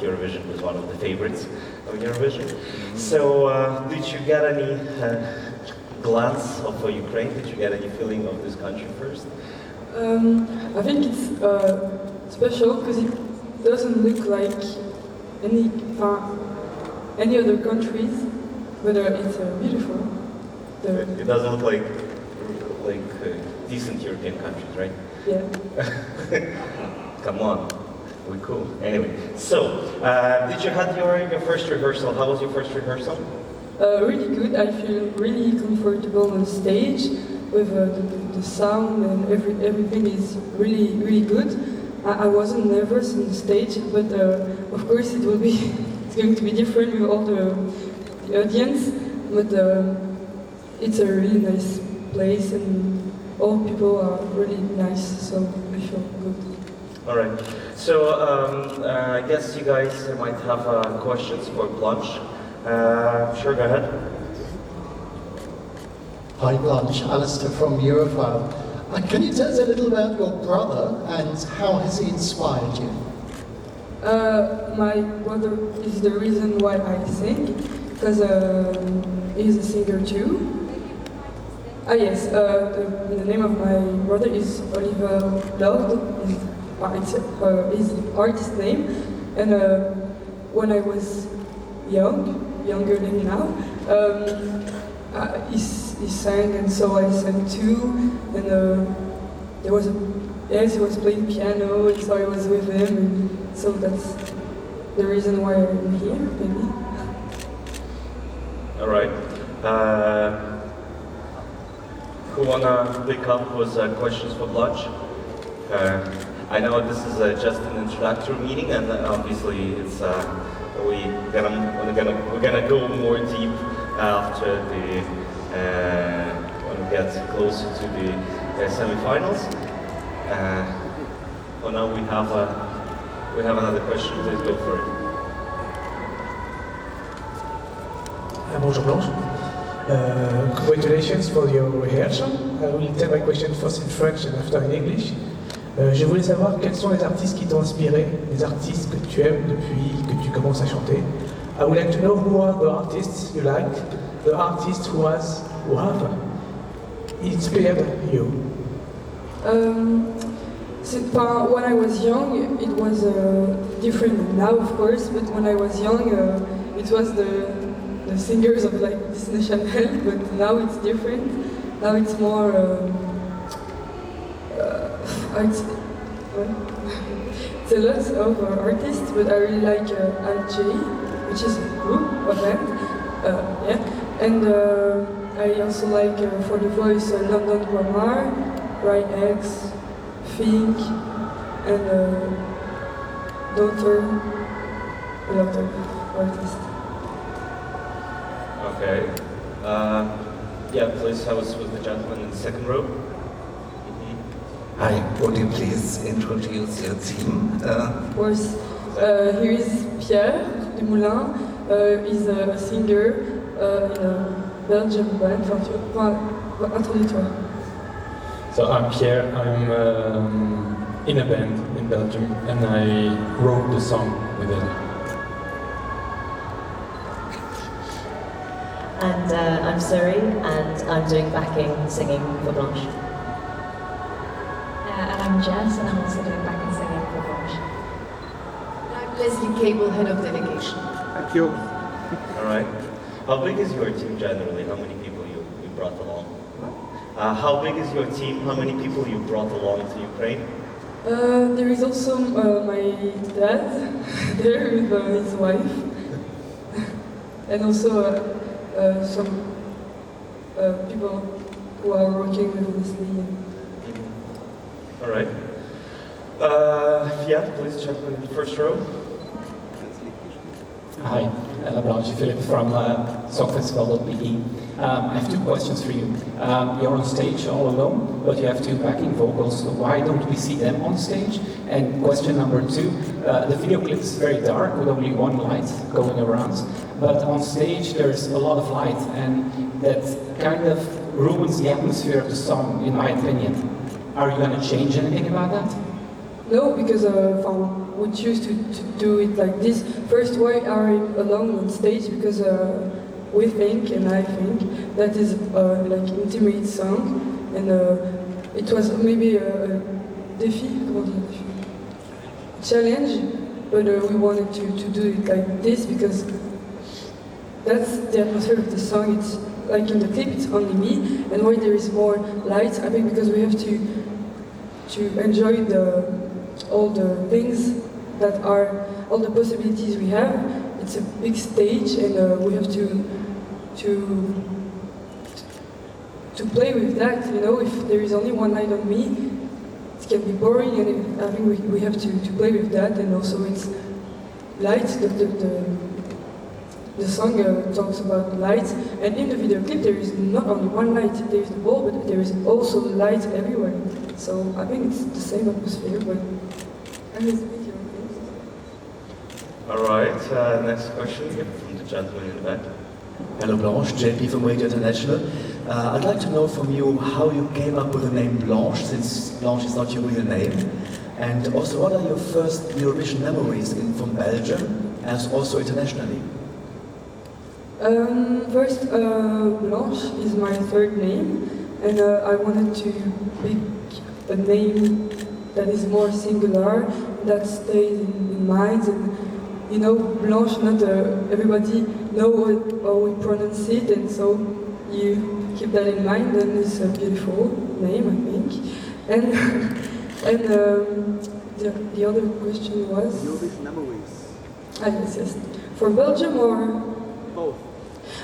Eurovision was one of the favorites of Eurovision. So, did you get any glance of Ukraine? Did you get any feeling of this country first? I think it's special because it doesn't look like any other countries, but it's beautiful. It doesn't look like decent European countries, right? Yeah. Come on, we're cool. Anyway, so did you have your first rehearsal? How was your first rehearsal? Really good. I feel really comfortable on stage with the sound and everything is really good. I wasn't nervous on the stage, but of course it's going to be different with all the audience. But it's a really nice place and all people are really nice, so I feel good. All right. So I guess you guys might have questions for Blanche. Sure, go ahead. Hi Blanche, Alistair from Europhile. Can you tell us a little about your brother and how has he inspired you? My brother is the reason why I sing, because he's a singer too. Yes, the name of my brother is Oliver Lord, it's his artist name, and when I was younger than now, he sang, and so I sang too, and he was playing piano, and so I was with him, and so that's the reason why I'm here, maybe. All right. Who wanna pick up with questions for Blanche? I know this is just an introductory meeting, and obviously it's we're gonna go more deep after the when we get closer to the semifinals. For now, we have another question. Please go for it. Bonjour Blanche. Congratulations for your rehearsal. I will tell my question first in French and after in English. Je voulais savoir quels sont les artistes qui t'ont inspiré, les artistes que tu aimes depuis que tu commences à chanter. I would like to know who are the artists you like, the artists who have inspired you. When I was young, it was different than now, of course. But when I was young, it was the singers of like Disney Channel. But now it's different. Now it's more. It's a lot of artists, but I really like Blanche, which is a group, a band. Yeah, and I also like for the voice London Grammar, Right X, Fink, and Daughter, a lot of artists. Okay. Yeah, please, I was with the gentleman in the second row. Hi, would you please introduce your team? Of course, here is Pierre Dumoulin. He's a singer in a Belgian band. Introduce-toi. So I'm Pierre, I'm in a band in Belgium and I wrote the song with him. And I'm Suri and I'm doing backing singing for Blanche. And I'm Jess and I'm also doing backing singing for Blanche. I'm Leslie Cable, head of delegation. Thank you. All right. How big is your team generally? How many people you brought along? How big is your team? How many people you brought along to Ukraine? There is also my dad there with his wife, and also some people who are working with Leslie. All right. Yeah, please check in the first row. Hi, Blanche Philip from songfestival.be. I have two questions for you. You're on stage all alone, but you have two backing vocals. So why don't we see them on stage? And question number two, the video clip is very dark with only one light going around, but on stage there's a lot of light, and that kind of ruins the atmosphere of the song, in my opinion. Are you going to change anything about that? No, because we choose to do it like this. First, why are we alone on stage? Because we think, and I think, that is like intimate song, and it was maybe a défi, comment dire, challenge, but we wanted to do it like this because that's the atmosphere of the song. It's like in the clip, it's only me, and why there is more lights, I think because we have to enjoy all the things that are, all the possibilities we have. It's a big stage, and we have to play with that. You know, if there is only one light on me, it can be boring, and I think we have to play with that. And also, it's light. The song talks about light, and in the video clip there is not only one light, there is the ball, but there is also light everywhere. So I think it's the same atmosphere, but I mean, it's a video. All right, next question from the gentleman in the back. Hello Blanche, JP from Radio International. I'd like to know from you how you came up with the name Blanche, since Blanche is not your real name. And also, what are your first Eurovision memories from Belgium, as also internationally? First, Blanche is my third name, and I wanted to pick a name that is more singular, that stays in mind. And you know, Blanche, not everybody know how we pronounce it, and so you keep that in mind. And it's a beautiful name, I think. And the other question was Eurovision memories. Yes. For Belgium or Both.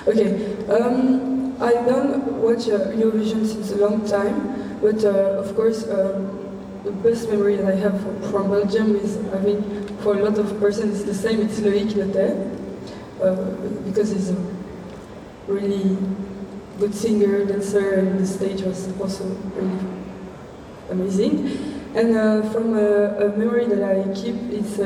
Okay, I don't watch Eurovision since a long time, but of course the best memory that I have from Belgium is, I think, for a lot of persons it's the same, it's Loïc Letel, because he's a really good singer, dancer, and the stage was also really amazing. And from a memory that I keep, it's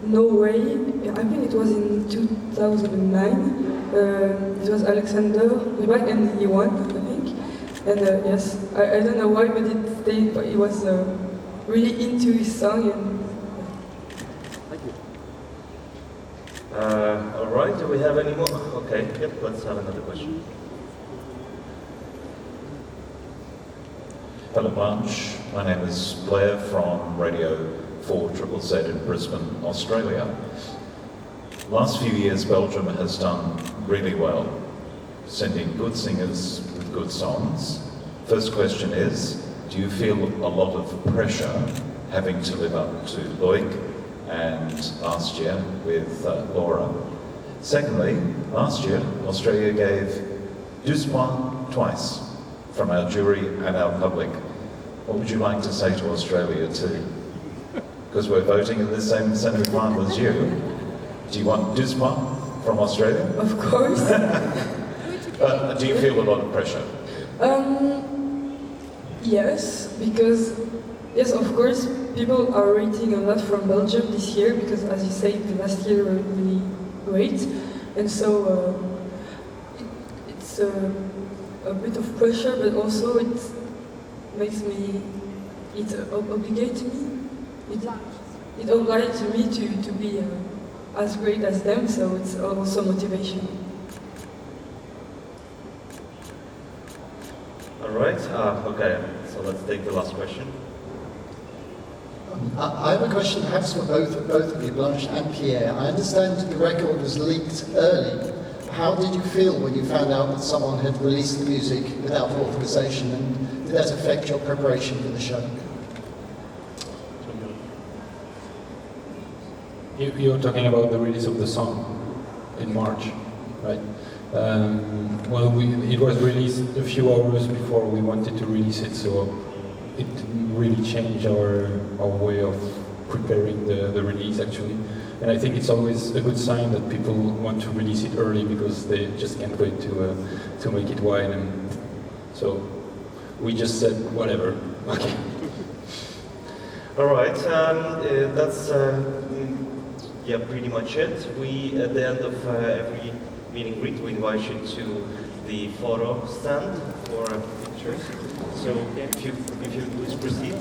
Norway, I think it was in 2009. It was Alexander Rybak and he won, I think. And yes, I don't know why, but it stayed, but he was really into his song. And Thank you. All right, do we have any more? Okay, yep, let's have another question. Hello Blanche, my name is Blair from Radio 4ZZZ in Brisbane, Australia. Last few years Belgium has done really well, sending good singers with good songs. First question is, do you feel a lot of pressure having to live up to Loïc and last year with Laura? Secondly, last year Australia gave 12 points twice from our jury and our public. What would you like to say to Australia too? Because we're voting in the same semi-final as you. Do you want 12 points from Australia? of course. Do you feel a lot of pressure? Yes, because, yes, of course, people are rating a lot from Belgium this year, because as you say, the last year were really great, and so it's a bit of pressure, but also it makes me, it obligates me, it obliges me to be as great as them, so it's also motivation. All right, okay, so let's take the last question. I have a question perhaps for both of you, Blanche and Pierre. I understand the record was leaked early. How did you feel when you found out that someone had released the music without authorization, and did that affect your preparation for the show? You're talking about the release of the song in March, right? Well, it was released a few hours before we wanted to release it, so it really changed our way of preparing the release, actually. And I think it's always a good sign that people want to release it early because they just can't wait to make it wide. And so we just said whatever. Okay. All right, that's yeah, pretty much it. We, at the end of every meet and greet, we invite you to the photo stand for pictures. So if you please proceed.